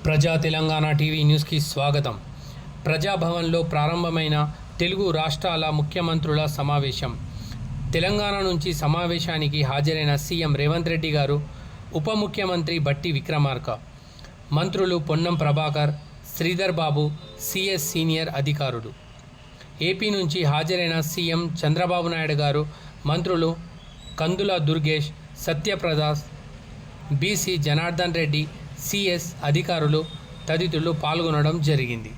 ప్రజా తెలంగాణ టీవీ న్యూస్కి స్వాగతం. ప్రజాభవన్లో ప్రారంభమైన తెలుగు రాష్ట్రాల ముఖ్యమంత్రుల సమావేశం. తెలంగాణ నుంచి సమావేశానికి హాజరైన సీఎం రేవంత్ రెడ్డి గారు, ఉప ముఖ్యమంత్రి బట్టి విక్రమార్క, మంత్రులు పొన్నం ప్రభాకర్, శ్రీధర్ బాబు, సిఎస్ సీనియర్ అధికారులు. ఏపీ నుంచి హాజరైన సీఎం చంద్రబాబు నాయుడు గారు, మంత్రులు కందుల దుర్గేష్, సత్యప్రదాస్, బీసీ జనార్దన్ రెడ్డి, సిఎస్ అధికారులు తదితరులు పాల్గొనడం జరిగింది.